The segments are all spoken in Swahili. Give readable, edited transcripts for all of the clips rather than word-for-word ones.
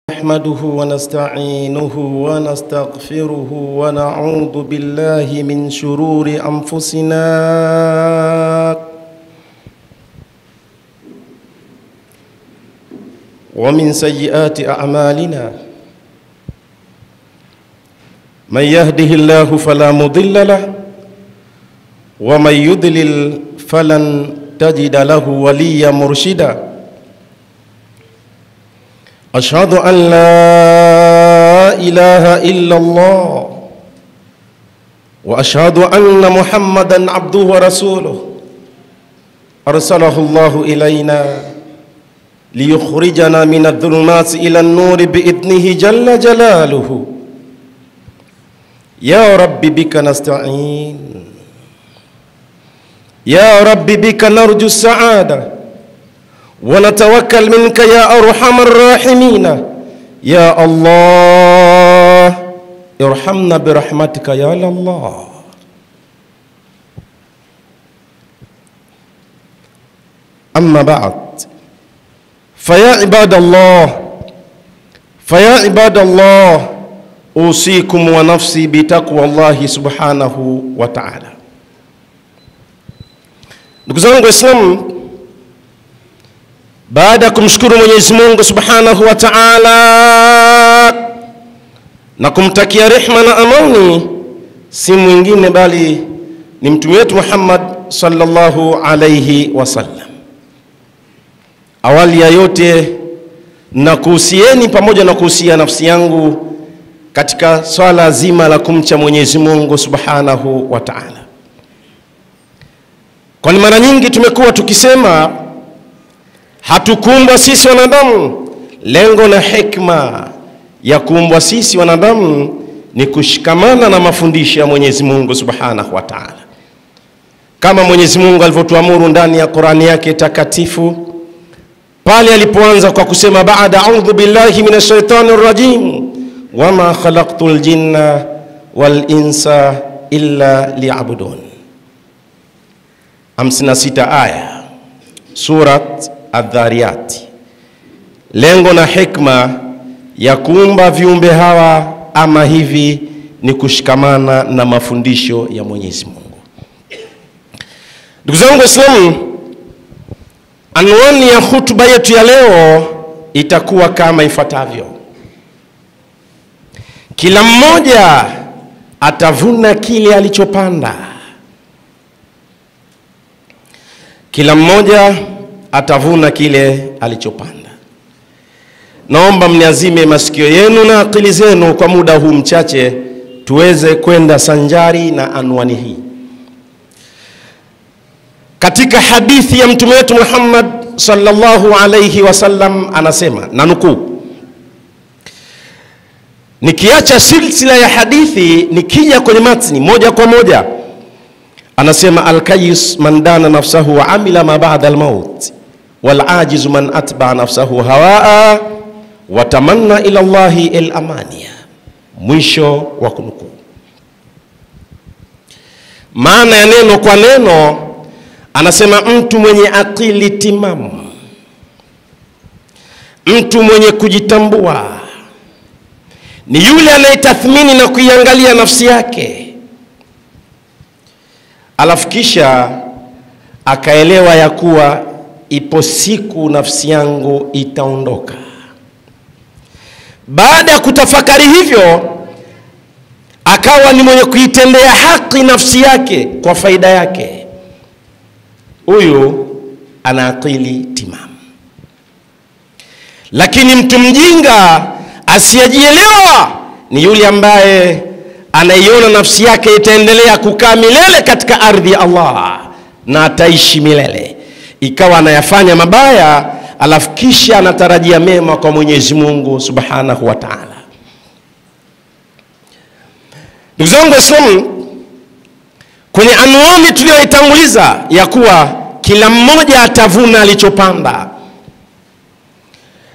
نحمده ونستعينه ونستغفره ونعوذ بالله من شرور أنفسنا ومن سيئات أعمالنا من يهده الله فلا مضل له ومن يضلل فلن تجد له وليا مرشدا أشهد أن لا إله إلا الله وأشهد أن محمدًا عبده ورسوله أرسله الله إلينا ليخرجنا من الظلمات إلى النور بإذنه جل جلاله. يا رب بك نستعين، يا رب بك نرجو السعادة ونتوكل منك يا أرحم الراحمين. يا الله ارحمنا برحمتك يا الله. أما بعد، فيا عباد الله أوصيكم ونفسي بتقوى الله سبحانه وتعالى. Ndugu zangu Waislamu, baada ya kumshukuru Mwenyezi Mungu Subhanahu wa Ta'ala na kumtakia rehema na amani, si mwingine bali ni mtume wetu Muhammad sallallahu alayhi wasallam. Awali ya yote na kuhusieni pamoja na kuhusia nafsi yangu katika swala zima la kumcha Mwenyezi Mungu Subhanahu wa Ta'ala. Kwani mara nyingi tumekuwa tukisema hatukuumbwa sisi wanadamu. Lengo na hikma ya kuumbwa sisi wanadamu ni kushikamana na mafundisho ya Mwenyezi Mungu Subhanahu wa Ta'ala, kama Mwenyezi Mungu alivyotuamuru ndani ya Qur'ani yake takatifu pale alipoanza kwa kusema baada a'udhu billahi minash shaitanir rajim wama khalaqtul jinna wal insa illa liya'budun. 56 aya surat Adh-Dhariyat. Lengo na hikma ya kuumba viumbe hawa ama hivi ni kushikamana na mafundisho ya Mwenyezi Mungu. Ndugu zangu Waislamu, anwani ya hutuba yetu ya leo itakuwa kama ifuatavyo: kila mmoja atavuna kile alichopanda. Kila mmoja atavuna kile alichopanda. Naomba mniazime masikio yenu na akili zenu kwa muda huu mchache tuweze kwenda sanjari na anwani hii. Katika hadithi ya mtume wetu Muhammad sallallahu alayhi wasallam anasema, na nukuu, nikiacha silsila ya hadithi nikija kwenye matni moja kwa moja, anasema al-kayyis man dana nafsahu wa amila ma ba'da al-maut wal ajiz man atba nafsahu hawaa wa tamanna ila Allahi al-amaniya. Mwisho wa kunukuu. Maana ya neno kwa neno, anasema mtu mwenye akili timamu, mtu mwenye kujitambua ni yule anayetathmini na kuiangalia nafsi yake, alafu kisha akaelewa ya kuwa ipo siku nafsi yangu itaondoka. Baada ya kutafakari hivyo, akawa ni mwenye kuitendea haki nafsi yake kwa faida yake. Huyu ana akili timamu. Lakini mtu mjinga asiyejielewa ni yule ambaye anaiona nafsi yake itaendelea kukaa milele katika ardhi ya Allah na ataishi milele, ikawa anayafanya mabaya alafu kisha anatarajia mema kwa Mwenyezi Mungu Subhanahu wa Ta'ala. Ndugu zangu Waislamu, kwenye anwani tuliyoitanguliza ya kuwa kila mmoja atavuna alichopanda,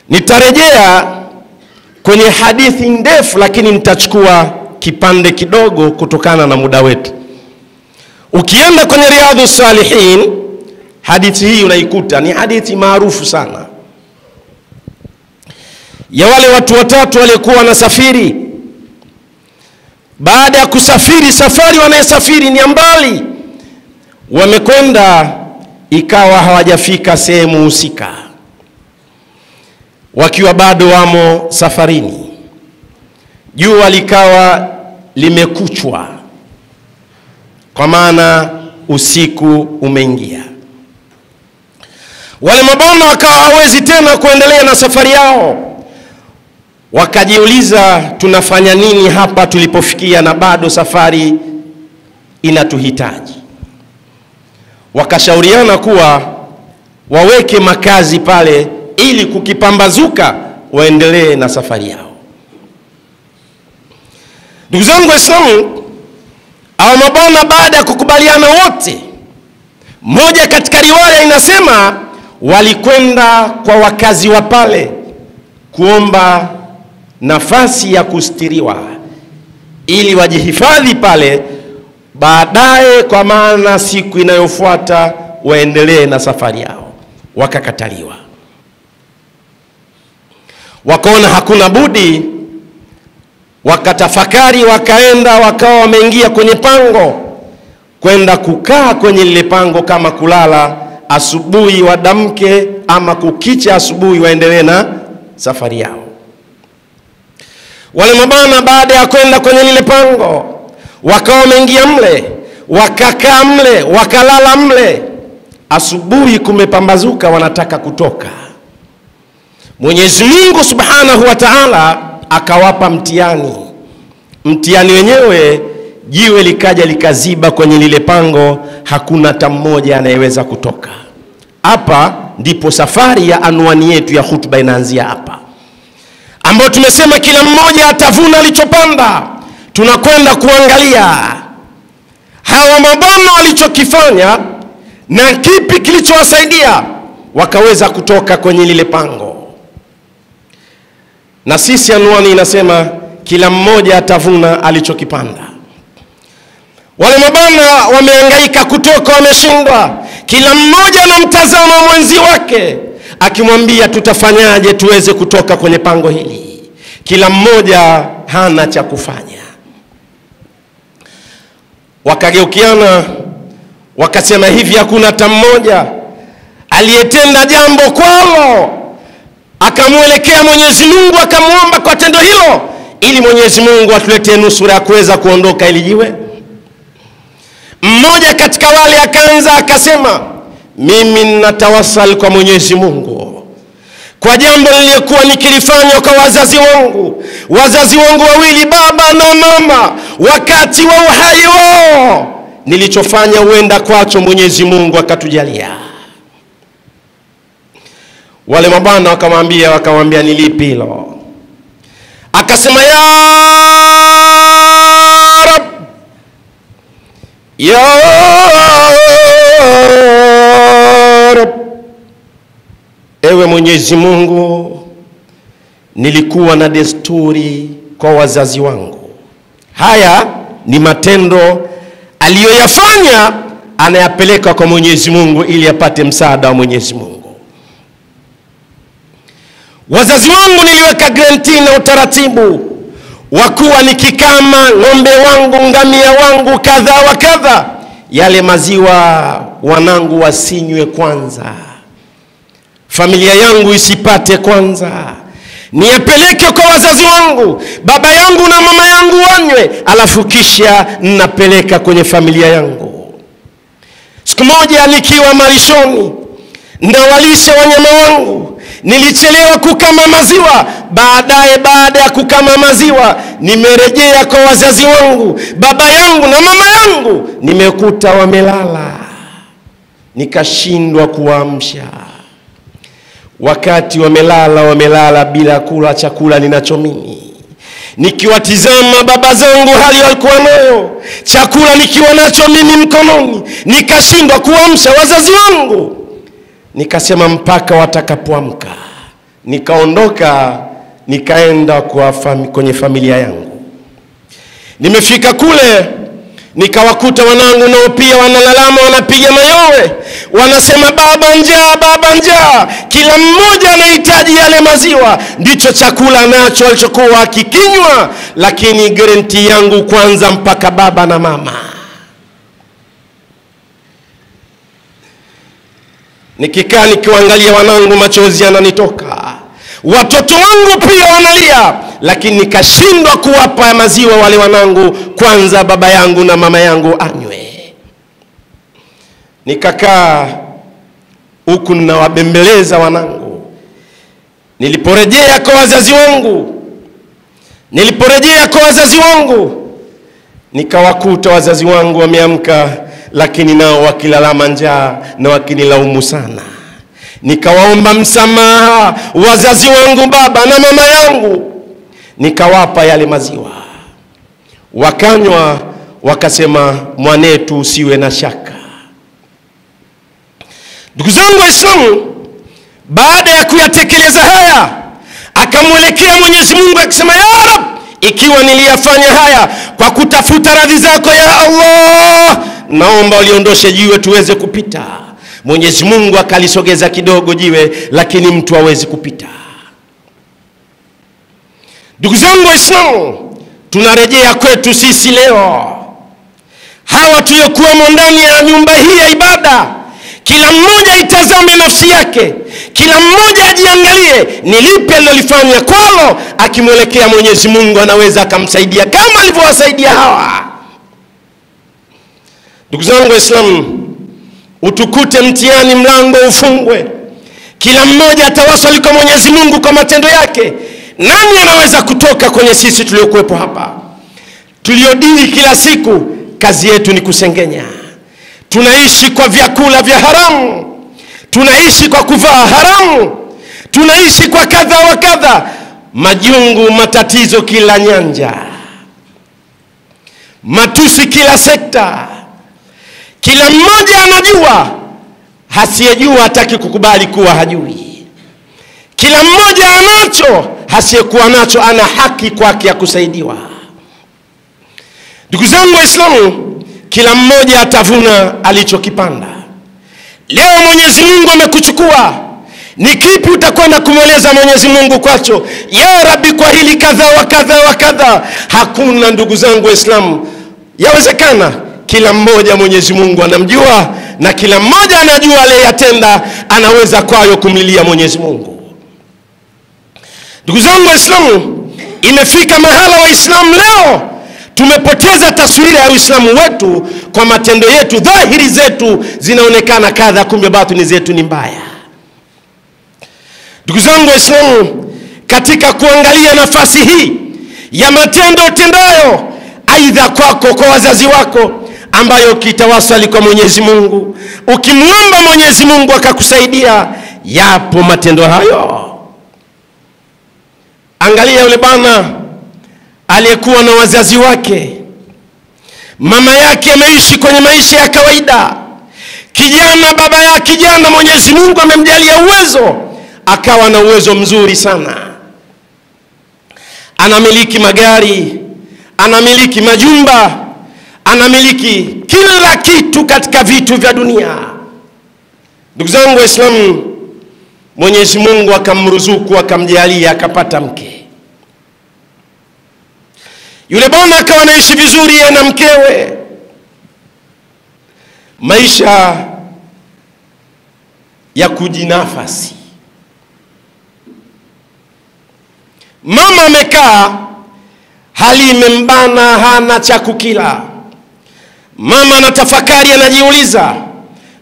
nitarejea kwenye hadithi ndefu, lakini nitachukua kipande kidogo kutokana na muda wetu. Ukienda kwenye Riyadhus Salihin, hadithi hii unaikuta ni hadithi maarufu sana. ya wale watu watatu waliokuwa wanasafiri. Baada ya kusafiri, safari wanayosafiri ni mbali, wamekwenda ikawa hawajafika sehemu husika, wakiwa bado wamo safarini. Jua likawa limekuchwa, kwa maana usiku umeingia. Wale mabwana wakawa hawezi tena kuendelea na safari yao. Wakajiuliza, tunafanya nini hapa tulipofikia na bado safari inatuhitaji? Wakashauriana kuwa waweke makazi pale ili kukipambazuka waendelee na safari yao. Ndugu zangu Waislamu, hao mabwana baada ya kukubaliana wote, moja katika riwaya inasema walikwenda kwa wakazi wa pale kuomba nafasi ya kustiriwa ili wajihifadhi pale, baadaye kwa maana siku inayofuata waendelee na safari yao. Wakakataliwa. Wakaona hakuna budi, wakatafakari, wakaenda wakawa wameingia kwenye pango, kwenda kukaa kwenye lile pango, kama kulala asubuhi wadamke, ama kukicha asubuhi waendelee na safari yao. Wale mabana baada ya kwenda kwenye lile pango, wakawa wameingia mle, wakakaa mle, wakalala mle. Asubuhi kumepambazuka, wanataka kutoka. Mwenyezi Mungu Subhanahu wa Ta'ala akawapa mtihani. Mtihani wenyewe, jiwe likaja likaziba kwenye lile pango, hakuna hata mmoja anayeweza kutoka. Hapa ndipo safari ya anwani yetu ya hutuba inaanzia hapa, ambao tumesema kila mmoja atavuna alichopanda. Tunakwenda kuangalia hawa mabwana walichokifanya na kipi kilichowasaidia wakaweza kutoka kwenye lile pango. Na sisi anwani inasema kila mmoja atavuna alichokipanda. Wale mabwana wamehangaika kutoka, wameshindwa. Kila mmoja anamtazama mwenzi wake akimwambia, tutafanyaje tuweze kutoka kwenye pango hili? Kila mmoja hana cha kufanya. Wakageukiana wakasema hivi, hakuna hata mmoja aliyetenda jambo kwao akamwelekea Mwenyezi Mungu akamuomba kwa tendo hilo ili Mwenyezi Mungu atuletee nusura ya kuweza kuondoka ili jiwe? Mmoja katika wale akaanza akasema, mimi ninatawasal kwa Mwenyezi Mungu kwa jambo nilikuwa nikilifanya kwa wazazi wangu wawili, baba na mama, wakati wa uhai wao. Nilichofanya huenda kwacho Mwenyezi Mungu akatujalia. Wale mabwana wakamwambia ni lipi hilo? Akasema, ya Rab, ya Rab, ewe Mwenyezi Mungu, nilikuwa na desturi kwa wazazi wangu. Haya ni matendo aliyoyafanya, anayapeleka kwa Mwenyezi Mungu ili apate msaada wa Mwenyezi Mungu. Wazazi wangu niliweka guarantee na utaratibu wa kuwa nikikama ng'ombe wangu, ngamia wangu, kadha wa kadha, yale maziwa wanangu wasinywe kwanza, familia yangu isipate kwanza, niyapeleke kwa wazazi wangu, baba yangu na mama yangu wanywe, alafu kisha napeleka kwenye familia yangu. Siku moja nikiwa malishoni ndawalisha wanyama wangu, nilichelewa kukama maziwa. Baada ya kukama maziwa, nimerejea kwa wazazi wangu, baba yangu na mama yangu, nimekuta wamelala, nikashindwa kuamsha. Wakati wamelala bila kula chakula ninacho mimi. Nikiwatizama baba zangu hali walikuwa nayo, chakula nikiwa nacho mimi mkononi, nikashindwa kuamsha wazazi wangu. Nikasema mpaka watakapoamka. Nikaondoka nikaenda kwenye familia yangu. Nimefika kule, Nikawakuta wanangu nao pia wanalalama, wanapiga mayowe, wanasema baba njaa, baba njaa. Kila mmoja anahitaji yale maziwa, ndicho chakula nacho alichokuwa akikinywa. Lakini guarantee yangu kwanza mpaka baba na mama. Nikikaa nikiangalia wanangu, machozi yananitoka. Watoto wangu pia wanalia, lakini nikashindwa kuwapa maziwa wale wanangu. Kwanza baba yangu na mama yangu anywe. Nikakaa huku ninawabembeleza wanangu. Niliporejea kwa wazazi wangu, nikawakuta wazazi wangu wameamka, lakini nao wakilalama njaa na wakinilaumu sana. Nikawaomba msamaha wazazi wangu, baba na mama yangu. Nikawapa yale maziwa, wakanywa, wakasema mwanetu usiwe na shaka. Ndugu zangu Waislamu, baada ya kuyatekeleza haya, akamwelekea Mwenyezi Mungu akisema, ya Rab, ikiwa niliyafanya haya kwa kutafuta radhi zako ya Allah, naomba uliondoshe jiwe tuweze kupita. Mwenyezi Mungu akalisogeza kidogo jiwe, lakini mtu hawezi kupita. Ndugu zangu Waislamu, tunarejea kwetu sisi leo. Hawa tuliokuwa ndani ya nyumba hii ya ibada, kila mmoja itazame nafsi yake, kila mmoja ajiangalie ni lipi alilofanya kwalo. Akimwelekea Mwenyezi Mungu anaweza akamsaidia kama alivyowasaidia hawa. Ndugu zangu Waislamu, utukute mtihani mlango ufungwe, kila mmoja atawasali kwa Mwenyezi Mungu kwa matendo yake. Nani anaweza kutoka kwenye sisi tuliokuwepo hapa, tuliodili kila siku kazi yetu ni kusengenya? Tunaishi kwa vyakula vya haramu, tunaishi kwa kuvaa haramu, tunaishi kwa kadha wa kadha, majungu, matatizo kila nyanja, matusi kila sekta. Kila mmoja anajua, hasiyejua hataki kukubali kuwa hajui. Kila mmoja anacho, hasiyekuwa nacho ana haki kwake ya kusaidiwa. Ndugu zangu Waislamu, kila mmoja atavuna alichokipanda. Leo Mwenyezi Mungu amekuchukua, ni kipi utakwenda kumweleza Mwenyezi Mungu kwacho? Ya Rabbi, kwa hili kadha wa kadha wa kadha. Hakuna. Ndugu zangu Waislamu, yawezekana kila mmoja Mwenyezi Mungu anamjua, na kila mmoja anajua aliyatenda anaweza kwayo kumlilia Mwenyezi Mungu. Ndugu zangu Waislamu, imefika mahala Waislamu leo tumepoteza taswira ya Uislamu wetu kwa matendo yetu. Dhahiri zetu zinaonekana kadha, kumbe batini zetu ni mbaya. Ndugu zangu Waislamu, katika kuangalia nafasi hii ya matendo tendayo, aidha kwako, kwa wazazi wako, ambayo kitawasali kwa Mwenyezi Mungu, ukimwomba Mwenyezi Mungu akakusaidia, yapo matendo hayo. Angalia yule bwana aliyekuwa na wazazi wake, mama yake ameishi kwenye maisha ya kawaida, kijana, baba ya kijana, Mwenyezi Mungu amemjalia uwezo, akawa na uwezo mzuri sana, anamiliki magari, anamiliki majumba, anamiliki kila kitu katika vitu vya dunia. Ndugu zangu Waislamu, Mwenyezi Mungu akamruzuku, akamjalia, akapata mke. Yule bwana akawa anaishi vizuri yeye na mkewe, maisha ya kujinafasi. Mama amekaa, hali imembana, hana cha kukila. Mama anatafakari, anajiuliza,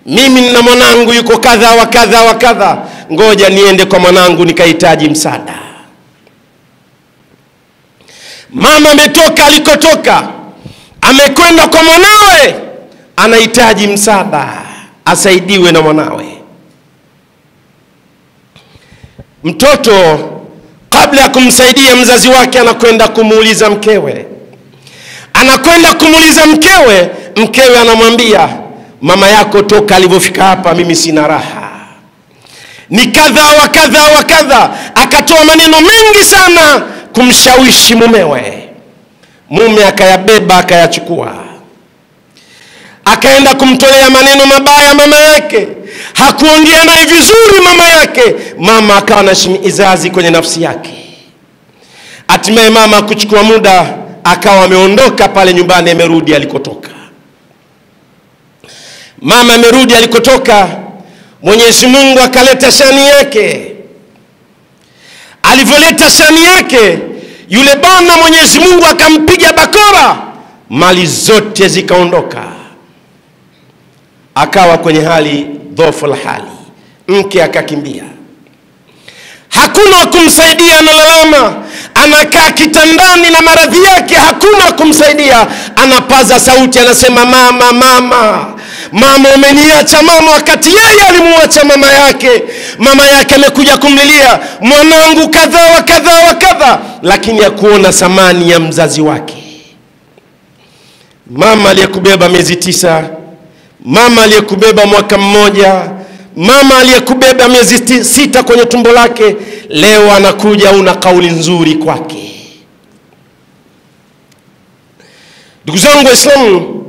mimi nina mwanangu yuko kadha wa kadha wa kadha, ngoja niende kwa mwanangu nikahitaji msaada. Mama ametoka alikotoka, amekwenda kwa mwanawe, anahitaji msaada, asaidiwe na mwanawe. Mtoto kabla ya kumsaidia mzazi wake anakwenda kumuuliza mkewe. Anakwenda kumuuliza mkewe, mkewe anamwambia, mama yako toka alivyofika hapa mimi sina raha, ni kadha wa kadha wa kadha. Akatoa maneno mengi sana kumshawishi mumewe. Mume akayabeba, akayachukua. akaenda kumtolea maneno mabaya mama yake, hakuongea naye vizuri mama yake. Mama akawa na shimizazi kwenye nafsi yake. Hatimaye mama kuchukua muda akawa ameondoka pale nyumbani, amerudi alikotoka. Mama amerudi alikotoka, Mwenyezi Mungu akaleta shani yake. Alivyoleta shani yake, yule bwana Mwenyezi Mungu akampiga bakora, mali zote zikaondoka. Akawa kwenye hali dhofu la hali, mke akakimbia. Hakuna kumsaidia, analalama, anakaa kitandani na maradhi yake, hakuna kumsaidia. Anapaza sauti, anasema mama, mama, mama umeniacha mama, wakati yeye alimuacha mama yake. Mama yake amekuja kumlilia, mwanangu kadha wa kadha wa kadha, lakini hakuona thamani ya mzazi wake. Mama aliyekubeba miezi 9, mama aliyekubeba mwaka mmoja, mama aliyekubeba miezi 6 kwenye tumbo lake, leo anakuja una kauli nzuri kwake. Ndugu zangu Waislamu,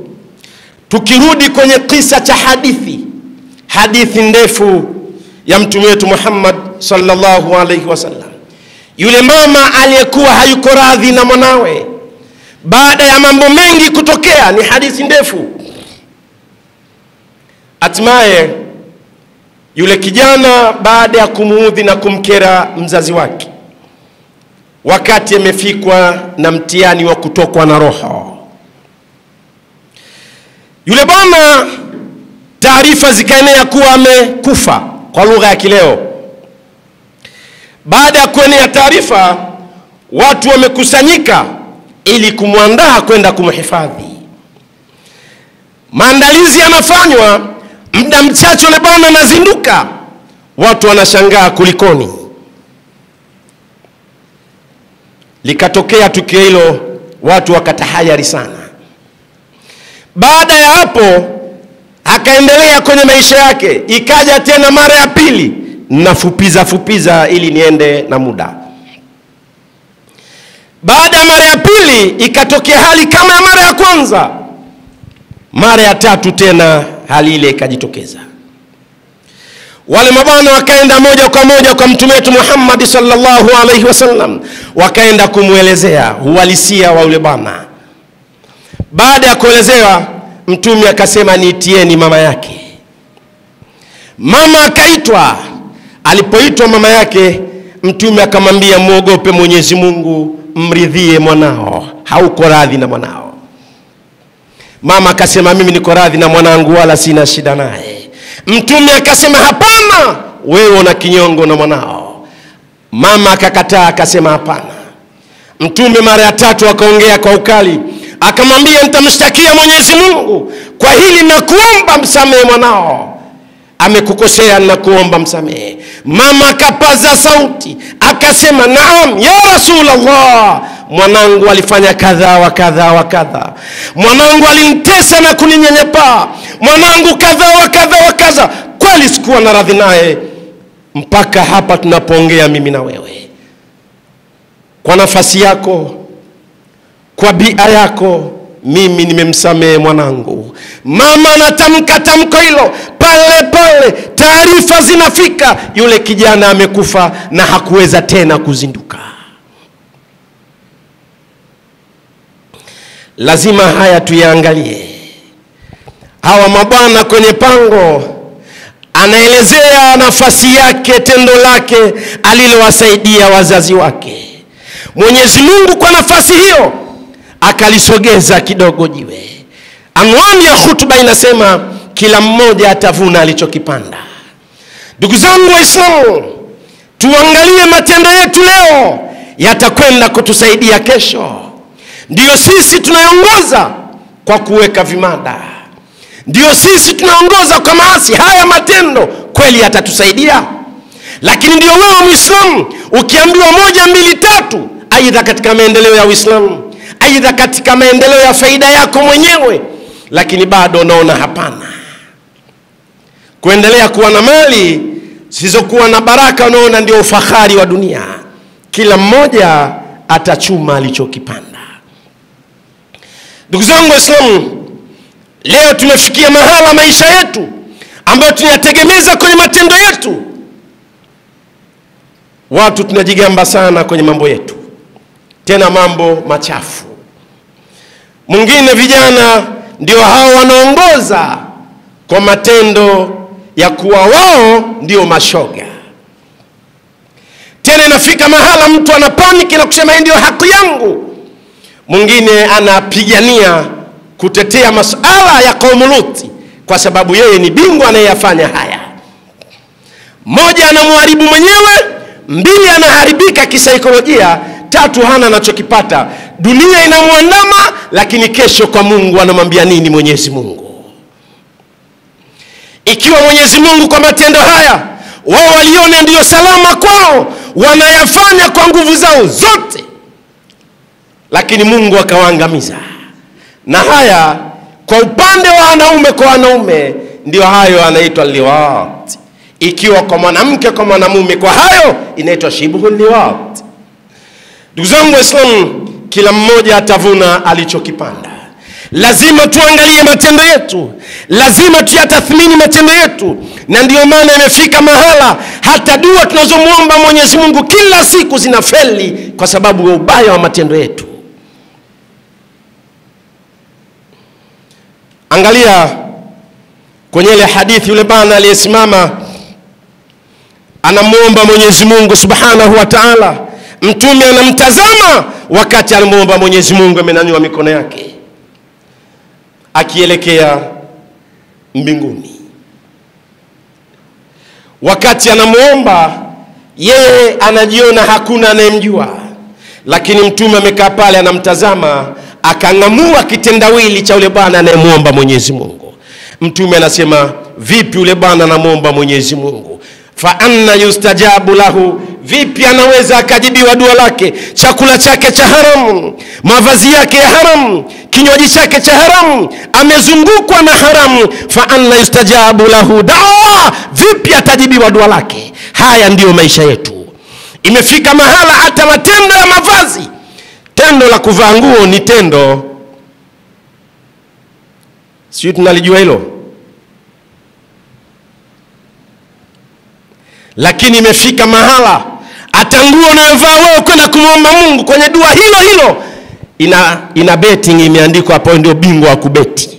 tukirudi kwenye kisa cha hadithi ndefu ya mtume wetu Muhammad sallallahu alaihi wasallam, yule mama aliyekuwa hayuko radhi na mwanawe baada ya mambo mengi kutokea, ni hadithi ndefu. Hatimaye yule kijana baada ya kumuudhi na kumkera mzazi wake, wakati amefikwa na mtihani wa kutokwa na roho, yule bwana taarifa zikaenea kuwa amekufa kwa lugha ya kileo. Baada ya kuenea taarifa, watu wamekusanyika ili kumwandaa kwenda kumhifadhi. Maandalizi yanafanywa, muda mchache yule bwana anazinduka. Watu wanashangaa kulikoni. Likatokea tukio hilo, watu wakatahayari sana. Baada ya hapo akaendelea kwenye maisha yake. Ikaja tena mara ya pili, nafupiza ili niende na muda. Baada ya mara ya pili ikatokea hali kama ya mara ya kwanza. Mara ya tatu tena hali ile ikajitokeza. Wale mabwana wakaenda moja kwa moja kwa mtume wetu Muhammad sallallahu alaihi wasallam, wakaenda kumuelezea uhalisia wa yule bwana. Baada ya kuelezewa, mtume akasema niitieni mama yake. Mama akaitwa. Alipoitwa mama yake, mtume akamwambia muogope Mwenyezi Mungu, mridhie mwanao, hauko radhi na mwanao. Mama akasema mimi niko radhi na mwanangu wala sina shida naye. Mtume akasema hapana, wewe una kinyongo na mwanao. Mama akakataa, akasema hapana. Mtume mara ya tatu akaongea kwa ukali, akamwambia nitamshtakia Mwenyezi Mungu kwa hili, na kuomba msamehe mwanao, amekukosea na kuomba msamehe. Mama akapaza sauti akasema naam ya Rasulullah, mwanangu alifanya kadha wa kadha wa kadha, mwanangu alinitesa na kuninyanyapaa, mwanangu kadha wa kadha wa kadha, kweli sikuwa na radhi naye. Mpaka hapa tunapoongea mimi na wewe, kwa nafasi yako, kwa bia yako, mimi nimemsamehe mwanangu. Mama anatamka tamko hilo, pale pale taarifa zinafika, yule kijana amekufa na hakuweza tena kuzinduka. Lazima haya tuyaangalie. Hawa mabwana kwenye pango, anaelezea nafasi yake, tendo lake alilowasaidia wazazi wake. Mwenyezi Mungu kwa nafasi hiyo akalisogeza kidogo jiwe. Anwani ya hutuba inasema kila mmoja atavuna alichokipanda. Ndugu zangu Waislamu, tuangalie matendo yetu leo yatakwenda kutusaidia kesho. Ndiyo sisi tunaongoza kwa kuweka vimada, ndiyo sisi tunaongoza kwa maasi. Haya matendo kweli yatatusaidia? Lakini ndio wewe Muislamu ukiambiwa 1, 2, 3, aidha katika maendeleo ya Uislamu, aidha katika maendeleo ya faida yako mwenyewe, lakini bado unaona hapana. Kuendelea kuwa na mali zisizokuwa na baraka, unaona ndio ufahari wa dunia. Kila mmoja atachuma alichokipanda. Ndugu zangu Waislamu, Leo tumefikia mahala maisha yetu ambayo tunayategemeza kwenye matendo yetu. Watu tunajigamba sana kwenye mambo yetu, tena mambo machafu. Mwingine vijana ndio hao wanaongoza kwa matendo ya kuwa wao ndio mashoga. Tena inafika mahala mtu anapaniki na kusema hii ndio haki yangu. Mwingine anapigania kutetea masuala ya kaumu Luti kwa sababu yeye ni bingwa anayeyafanya haya. Moja, anamharibu mwenyewe; mbili, anaharibika kisaikolojia; tatu, hana anachokipata. Dunia inamuandama, lakini kesho kwa Mungu anamwambia nini Mwenyezi Mungu? Ikiwa Mwenyezi Mungu kwa matendo haya wao waliona ndio salama kwao, wanayafanya kwa nguvu zao zote, lakini Mungu akawaangamiza. Na haya kwa upande wa wanaume kwa wanaume ndio hayo anaitwa liwat. Ikiwa kwa mwanamke kwa mwanamume, kwa hayo inaitwa shibhu liwat. Ndugu zangu Waislamu, kila mmoja atavuna alichokipanda. Lazima tuangalie matendo yetu, lazima tuyatathmini matendo yetu. Na ndio maana imefika mahala hata dua tunazomuomba Mwenyezi Mungu kila siku zinafeli kwa sababu ya ubaya wa matendo yetu. Angalia kwenye ile hadithi, yule bwana aliyesimama anamuomba Mwenyezi Mungu Subhanahu wa Ta'ala. Mtume anamtazama wakati anamuomba Mwenyezi Mungu, amenanyua mikono yake akielekea mbinguni. Wakati anamuomba yeye anajiona hakuna anayemjua, lakini Mtume amekaa pale anamtazama, akangamua kitendawili cha yule bwana anayemuomba Mwenyezi Mungu. Mtume anasema, vipi yule bwana anamuomba Mwenyezi Mungu? Fa anna yustajabu lahu, vipi anaweza akajibiwa dua lake? Chakula chake cha haramu, mavazi yake ya haramu, kinywaji chake cha haramu, amezungukwa na haramu. Fa anna yustajabu lahu da'wa, vipi atajibiwa dua lake? Haya ndiyo maisha yetu. Imefika mahala hata matendo ya mavazi, tendo la kuvaa nguo ni tendo, sio tunalijua hilo, lakini imefika mahala hata nguo unayovaa wewe kwenda kumwomba Mungu kwenye dua hilo hilo ina betting imeandikwa hapo, ndio bingwa wa kubeti.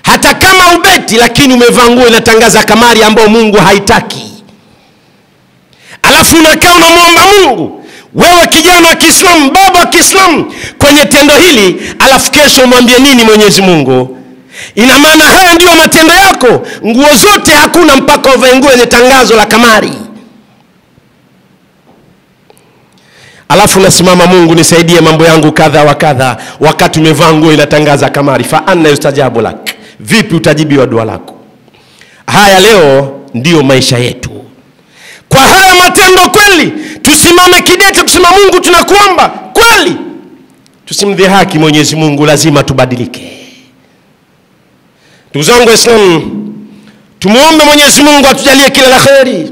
Hata kama ubeti, lakini umevaa nguo inatangaza kamari ambayo Mungu haitaki. Alafu unakaa unamwomba Mungu, wewe kijana wa Kiislamu, baba wa Kiislamu, kwenye tendo hili, alafu kesho umwambie nini Mwenyezi Mungu? Ina maana haya ndio matendo yako. Nguo zote hakuna mpaka uvae nguo yenye tangazo la kamari. Alafu nasimama, Mungu nisaidie mambo yangu kadha wa kadha, wakati umevaa nguo inatangaza kamari. Fa anna yustajabu lak, vipi utajibiwa dua lako? Haya leo ndio maisha yetu. Kwa haya matendo kweli tusimame kidete kusema Mungu tunakuomba kweli, tusimdhihaki Mwenyezi Mungu, lazima tubadilike. Ndugu zangu Waislamu, tumuombe Mwenyezi Mungu atujalie kila la kheri.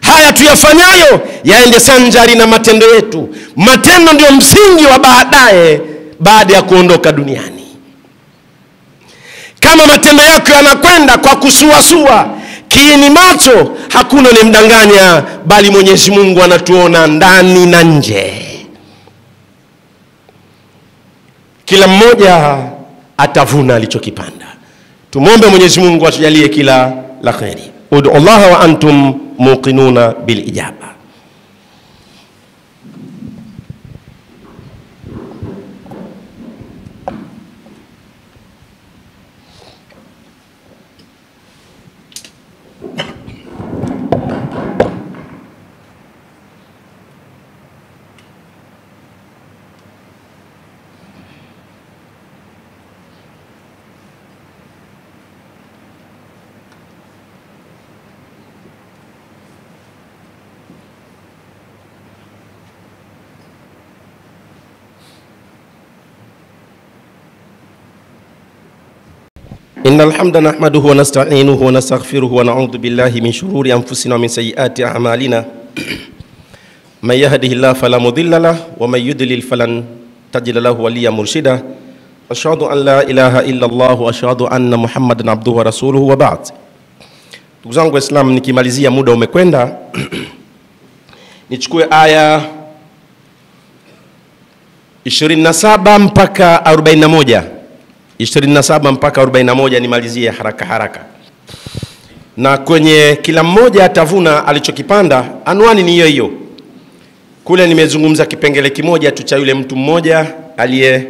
Haya tuyafanyayo yaende sanjari na matendo yetu. Matendo ndio msingi wa baadaye, baada ya kuondoka duniani. Kama matendo yako yanakwenda kwa kusuasua, kiini macho, hakuna ni mdanganya, bali Mwenyezi Mungu anatuona ndani na nje. Kila mmoja atavuna alichokipanda. Tumuombe Mwenyezi Mungu atujalie kila la kheri. Ud'u Allah wa antum muqinuna bil ijaba. إن الحمد نحمده ونستعينه ونستغفره ونعوذ بالله من شرور أنفسنا ومن سيئات أعمالنا. من يهده الله فلا مضل له ومن يضلل فلن تجد له وليا مرشدا. ashhadu an la ilaha illa Allah wa ashhadu anna Muhammadan abduhu wa rasuluhu wa ba'd. Ndugu zangu Waislamu, nikimalizia muda umekwenda, nichukue aya 27 mpaka 41. 27 mpaka 41 nimalizie haraka. Na kwenye kila mmoja atavuna alichokipanda. Anwani ni hiyo hiyo. Kule nimezungumza kipengele kimoja tu cha yule mtu mmoja aliye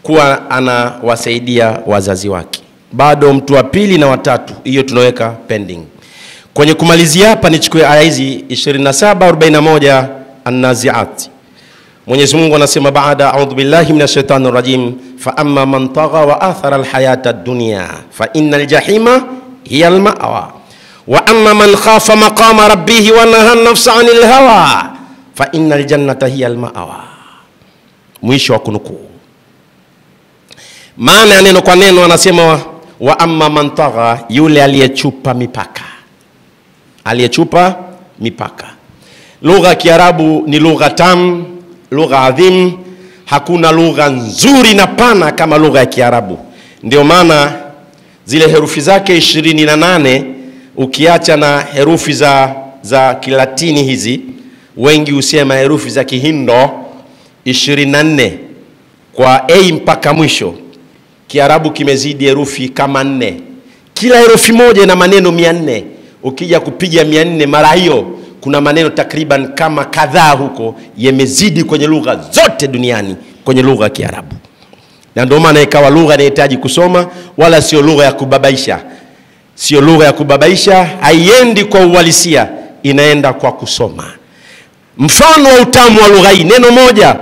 kuwa anawasaidia wazazi wake. Bado mtu wa pili na watatu, hiyo tunaweka pending. Kwenye kumalizia hapa nichukue aya hizi 27 41 An-Nazi'at. Mwenyezi Mungu anasema baada a'udhu billahi minash shaitanir rajim, fa amma man tagha wa athara al-hayata ad-dunya fa innal jahima hiya al-ma'wa wa amma man khafa maqama rabbih wa nahaa an-nafsa 'anil hawa fa innal jannata hiya al-ma'wa. Mwisho wa kunukuu. Maana ya neno kwa neno anasema wa amma man tagha, yule aliyechupa mipaka. Aliyechupa mipaka. Lugha ya Kiarabu ni lugha tamu, lugha adhim. Hakuna lugha nzuri na pana kama lugha ya Kiarabu. Ndio maana zile herufi zake 28 ukiacha na herufi za Kilatini hizi, wengi husema herufi za Kihindo 24 kwa A mpaka mwisho. Kiarabu kimezidi herufi kama 4. Kila herufi moja na maneno 400. Ukija kupiga 400 mara hiyo, kuna maneno takriban kama kadhaa huko yamezidi kwenye lugha zote duniani kwenye lugha ya Kiarabu. Na ndio maana ikawa lugha inahitaji kusoma, wala sio lugha ya kubabaisha. Sio lugha ya kubabaisha, haiendi kwa uhalisia, inaenda kwa kusoma. Mfano wa utamu wa lugha hii, neno moja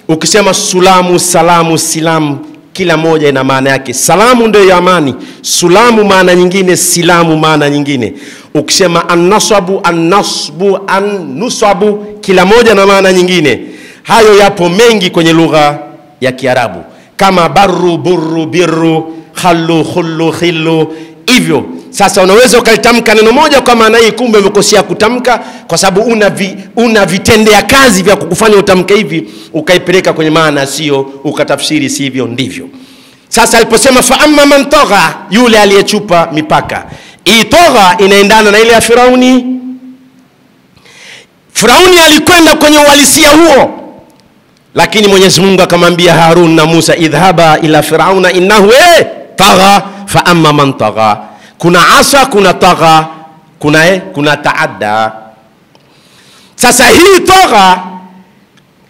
ukisema sulamu, salamu, silamu, kila moja ina maana yake. Salamu ndio ya amani, sulamu maana nyingine, silamu maana nyingine. Ukisema an-nasabu, an-nasbu, an-nusabu, kila moja na maana nyingine. Hayo yapo mengi kwenye lugha ya Kiarabu, kama barru, burru, birru, khallu, khullu, khillu, hivyo. Sasa unaweza ukalitamka neno moja kwa maana hii, kumbe umekosea kutamka kwa sababu una vitendea kazi vya kukufanya utamke hivi, ukaipeleka kwenye maana sio, ukatafsiri sivyo ndivyo. Sasa aliposema fa amma man tagha, yule aliyechupa mipaka. Hii tagha inaendana na ile ya Firauni. Firauni alikwenda kwenye uhalisia huo, lakini Mwenyezi Mungu akamwambia Harun na Musa, idhhaba ila Firauna innahu tagha. Fa amma man tagha, kuna asa, kuna tagha, kuna taadda. Sasa hii tagha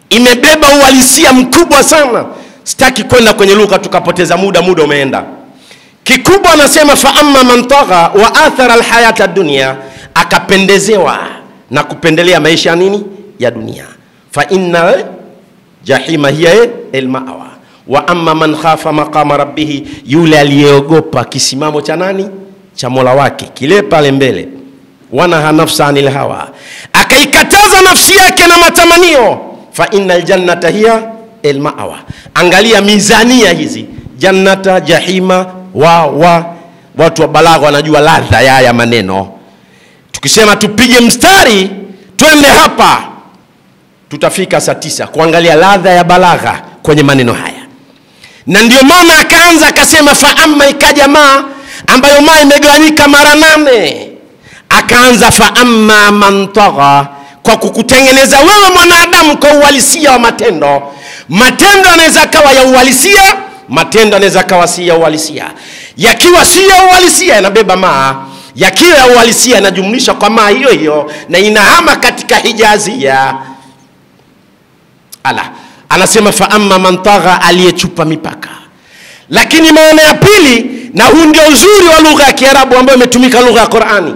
imebeba uhalisia mkubwa sana. Sitaki kwenda kwenye lugha tukapoteza muda umeenda. Kikubwa anasema fa amma man tagha wa athara alhayata ad-dunya, akapendezewa na kupendelea maisha nini ya dunia. Fa inna jahima hiya al-ma'wa wa amma man khafa maqama rabbih, yule aliyeogopa kisimamo cha nani, cha Mola wake kile pale mbele. Wanaha nafsa anil hawa, akaikataza nafsi yake na matamanio. Fa innal jannata hiya al-ma'wa. Angalia mizania hizi, jannata, jahima, watu wa balagha wanajua ladha ya maneno. Tukisema tupige mstari twende hapa, tutafika saa 9 kuangalia ladha ya balagha kwenye maneno haya. Na ndio maana akaanza akasema fa amma, ikaja ma ambayo ma imegawanyika mara 8. Akaanza fa amma man tagha, kwa kukutengeneza wewe mwanadamu kwa uhalisia wa matendo. Matendo yanaweza kawa ya uhalisia, matendo yanaweza kawa si ya uhalisia. Yakiwa si ya uhalisia yanabeba ma, yakiwa ya uhalisia yanajumlisha kwa ma hiyo hiyo na inahama katika hijazia. Anasema fa amma man tagha, aliyechupa mipaka. Lakini maana ya pili, na huu ndio uzuri wa lugha ya Kiarabu ambayo imetumika lugha ya Qur'ani.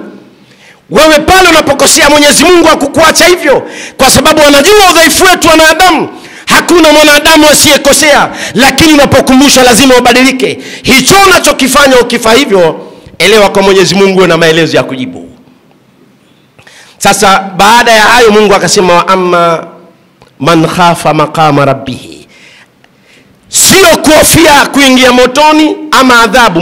Wewe pale unapokosea, Mwenyezi Mungu hakukuacha hivyo, kwa sababu anajua udhaifu wetu wanadamu. Hakuna mwanadamu asiyekosea, lakini unapokumbusha lazima ubadilike. Hicho unachokifanya ukifa hivyo, elewa kwa Mwenyezi Mungu na maelezo ya kujibu. Sasa baada ya hayo Mungu akasema wa amma man khafa maqama rabbih, sio kuhofia kuingia motoni ama adhabu.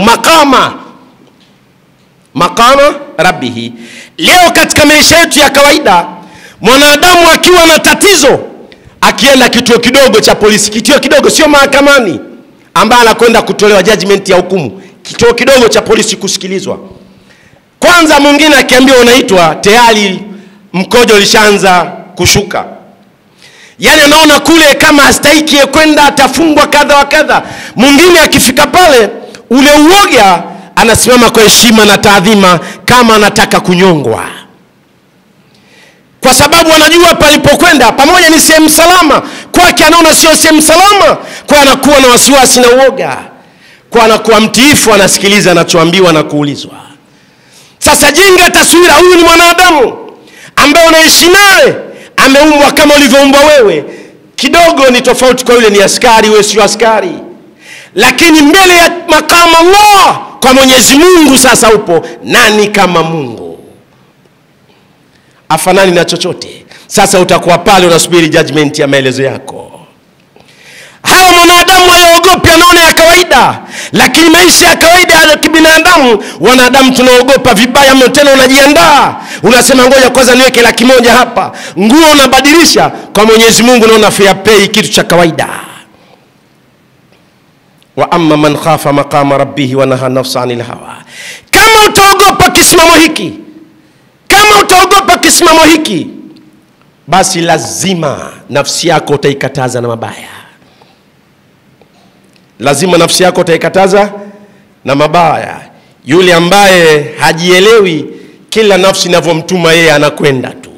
Maqama rabbih. Leo katika maisha yetu ya kawaida, mwanadamu akiwa na tatizo, akienda kituo kidogo cha polisi, kituo kidogo sio mahakamani ambaye anakwenda kutolewa judgment ya hukumu, kituo kidogo cha polisi kusikilizwa. Kwanza mwingine akiambiwa unaitwa, tayari mkojo ulishaanza kushuka. Yani anaona kule kama hastahiki kwenda, atafungwa kadha wa kadha. Mwingine akifika pale, ule uoga anasimama kwa heshima na taadhima kama anataka kunyongwa. Kwa sababu anajua palipokwenda pamoja ni sehemu salama, kwake anaona sio sehemu salama, kwa anakuwa na wasiwasi na uoga. Kwa anakuwa mtiifu, anasikiliza anachoambiwa na kuulizwa. Sasa jenga taswira, huyu ni mwanadamu ambaye unaishi naye, ameumbwa kama ulivyoumbwa wewe. Kidogo ni tofauti kwa yule ni askari, wewe sio askari. Lakini mbele ya makamu Allah, kwa Mwenyezi Mungu sasa upo, nani kama Mungu? Afanani na chochote. Sasa utakuwa pale unasubiri judgment ya maelezo yako. Hawa mwanadamu hayaogopi, anaona ya kawaida. Lakini maisha ya kawaida ya kibinadamu, wanadamu tunaogopa vibaya mno. Tena unajiandaa, unasema ngoja kwanza niweke 100,000 hapa, nguo unabadilisha. Kwa Mwenyezi Mungu unaona fair pay kitu cha kawaida. Wa amma man khafa maqama rabbih wa nahaa nafsa 'anil hawa. Kama utaogopa kisimamo hiki, basi lazima nafsi yako utaikataza na mabaya. Lazima nafsi yako utaikataza na mabaya. Yule ambaye hajielewi, kila nafsi inavyomtuma yeye anakwenda tu.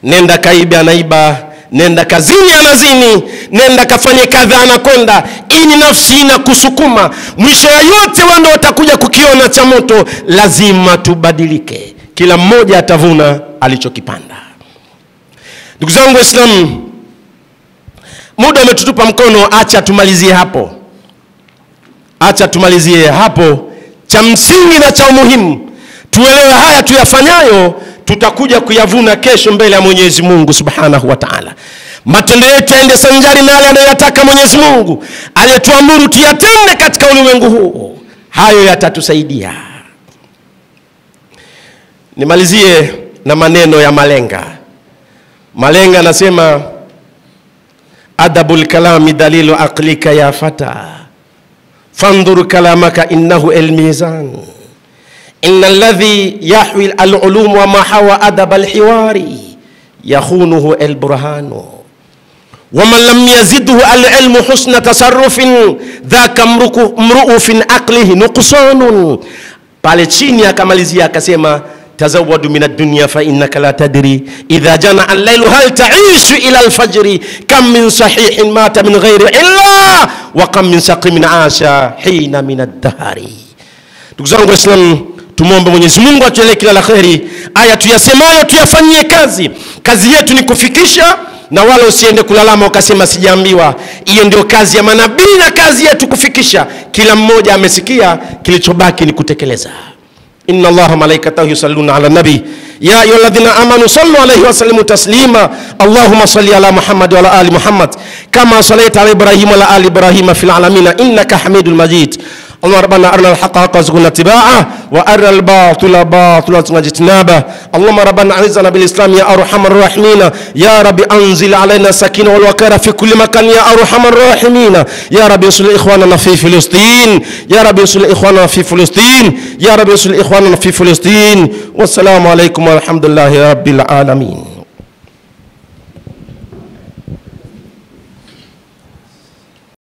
Nenda kaibe, anaiba. Nenda kazini, anazini. Nenda kafanye kadha, anakwenda. Hii ni nafsi inakusukuma. Mwisho ya yote wando watakuja kukiona cha moto. Lazima tubadilike. Kila mmoja atavuna alichokipanda. Ndugu zangu Waislamu, muda umetutupa mkono, acha tumalizie hapo. Cha msingi na cha umuhimu, tuelewe haya tuyafanyayo tutakuja kuyavuna kesho mbele ya Mwenyezi Mungu Subhanahu wa Ta'ala. Matendo yetu yaende sanjari na yale anayotaka Mwenyezi Mungu, aliyetuamuru tuyatende katika ulimwengu huu. Hayo yatatusaidia. Nimalizie na maneno ya Malenga. Malenga anasema, adabul kalami dalilu aqlika ya fata, fandhur kalamaka innahu al-mizan, inna alladhi yahwi al-ulum wa ma hawa adab al-hiwari yakhunuhu al-burhanu, wa man lam yazidhu al-ilmu husna tasarrufin dhaka mru'u fi aqlihi nuqsanun. Pale chini akamalizia akasema, tazawwadu min ad-dunya fa innaka la tadri idha jana al-laylu hal ta'ishu ila al-fajri kam min sahihin mata min ghairi illa wa kam min saqimin asha hina min ad-dahri. Ndugu zangu Waislamu, tumuombe Mwenyezi Mungu atujalie kila la kheri. Aya tuyasemayo tuyafanyie kazi. Kazi yetu ni kufikisha, na wala usiende kulalama ukasema sijaambiwa. Hiyo ndio kazi ya manabii, na kazi yetu kufikisha. Kila mmoja amesikia, kilichobaki ni kutekeleza. Inna Allaha malaikatahu yusalluna ala nabi ya ayyuhalladhina amanu sallu alayhi wa sallimu taslima. Allahumma salli ala Muhammad wa ala ali Muhammad kama sallaita ala Ibrahim wa ala ali Ibrahim fil alamin innaka Hamidul Majid. اللهم ربنا أرنا الحق حقا وارزقنا اتباعه وأرنا الباطل باطلا وارزقنا اجتنابه. اللهم ربنا أعزنا بالإسلام يا أرحم الراحمين. يا رب أنزل علينا السكينة والوقار في كل مكان يا أرحم الراحمين. يا رب يصل إخواننا في فلسطين. يا رب يصل إخواننا في فلسطين. يا رب يصل إخواننا في فلسطين. والسلام عليكم ورحمة الله رب العالمين.